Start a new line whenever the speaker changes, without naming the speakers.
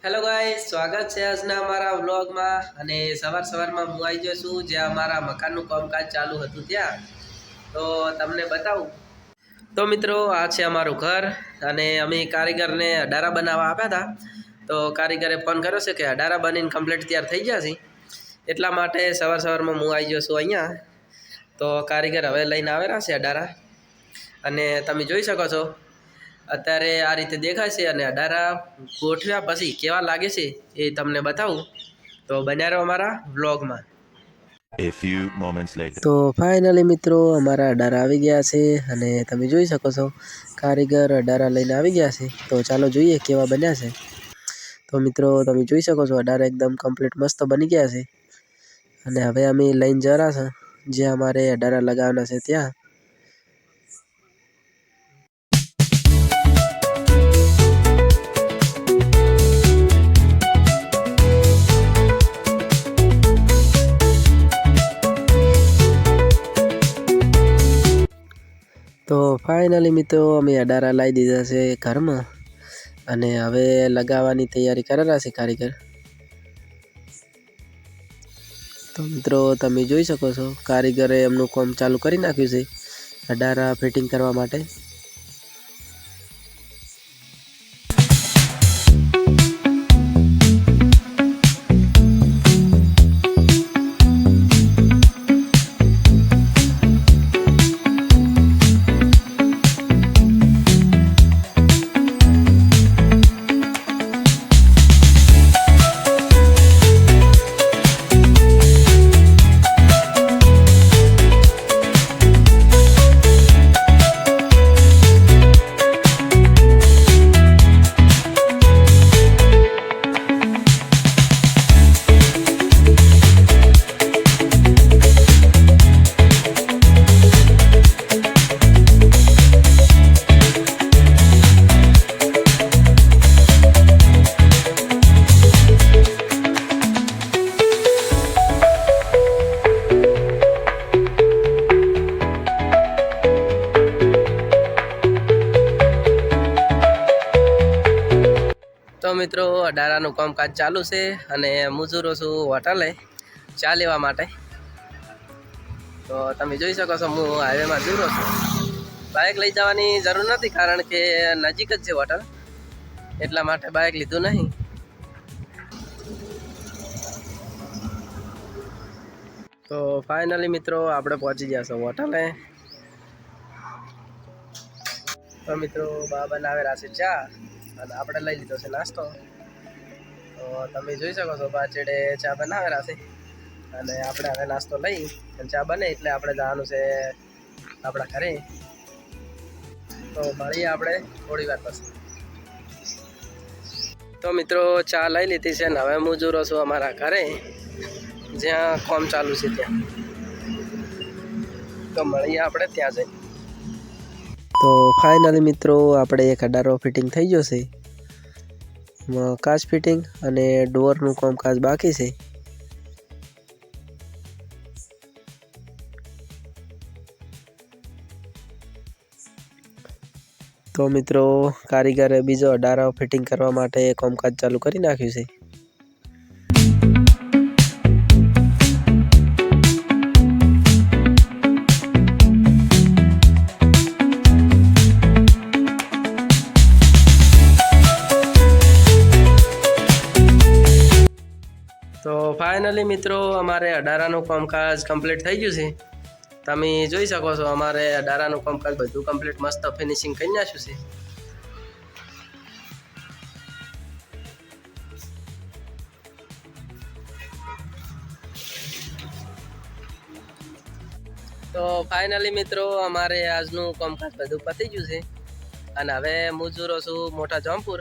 Hello guys, સ્વાગત છે આજના અમારા વ્લોગમાં। અને સવારમાં હું આવી ગયો છું જ્યાં અમારા મકાનનું કામકાજ ચાલુ હતું ત્યાં। તો તમને બતાવું તો મિત્રો, આ છે અમારું ઘર અને અમે કારીગરને અડારા બનાવવા આપ્યા હતા। તો કારીગરે ફોન કર્યો છે કે અડારા બનીને કમ્પ્લીટ તૈયાર થઈ ગયા છે, એટલા માટે સવારમાં હું આવી ગયો છું અહીંયા। તો કારીગર હવે લઈને આવેલા છે અડારા, અને તમે જોઈ શકો છો અત્યારે આ રીતે દેખાય છે। અને અડારા ગોઠવ્યા પછી કેવા લાગે છે એ તમને બતાવું, તો બન્યા રહો અમારા વ્લોગમાં। તો ફાઇનલી મિત્રો, અમારા અડારા આવી ગયા છે અને તમે જોઈ શકો છો કારીગર અડારા લઈને આવી ગયા છે। તો ચાલો જોઈએ કેવા બન્યા છે। તો મિત્રો, તમે જોઈ શકો છો અડારા એકદમ કમ્પ્લીટ મસ્ત બની ગયા છે। અને હવે અમે લઈને જરા છે જ્યાં અમારે અડારા લગાવવાના છે ત્યાં। તો ફાઇનલી મિત્રો, અમે અડારા લાવી દીધા છે ઘરમાં અને હવે લગાવવાની તૈયારી કરેલા છે કારીગર। તો મિત્રો, તમે જોઈ શકો છો કારીગરે એમનું કામ ચાલુ કરી નાખ્યું છે અડારા ફિટિંગ કરવા માટે। તો મિત્રો, અડારાનું કામકાજ ચાલુ છે અને મજૂરો છું હોટલે ચા લેવા માટે। તો તમે જોઈ શકો છો હું હાઈવેમાં દૂરો છું, બાઇક લઈ જવાની જરૂર નથી કારણ કે નજીક જ છે હોટલ, એટલા માટે બાઇક લીધું નહીં। તો ફાઇનલી મિત્રો, આપણે પહોંચી ગયા છો હોટલે। તો મિત્રો, બા બનાવે છે ચા અને આપણે લઈ લીધો છે નાસ્તો। તો તમે જોઈ શકો છો પાછળે ચા બનાવેલા છે અને આપણે હવે નાસ્તો લઈ અને ચા બને એટલે આપણે જવાનું છે આપણા ઘરે। તો મળીએ આપણે થોડી વાર પછી। તો મિત્રો, ચા લઈ લીધી છે ને હવે હું જુરો છું અમારા ઘરે જ્યાં કામ ચાલુ છે ત્યાં। તો મળીએ આપણે ત્યાં જઈને। તો ફાઇનલી મિત્રો, આપણે એક અડારો ફિટિંગ થઈ ગયો છે, કાચ ફિટિંગ અને ડોરનું કામકાજ બાકી છે। તો મિત્રો, કારીગરે બીજો અડારો ફિટિંગ કરવા માટે કામકાજ ચાલુ કરી નાખ્યું છે। તો ફાઇનલી મિત્રો, અમારે અડારાનું કામકાજ કમ્પ્લીટ થઈ ગયું છે। તમે જોઈ શકો છો અમારે અડારાનું કામકાજ બધું કમ્પ્લીટ મસ્ત ફિનિશિંગ કરી નાખ્યું છે। તો ફાઇનલી મિત્રો, અમારે આજનું કામકાજ બધું પતી ગયું છે અને હવે હું જુરો છું મોટા જોમપુર।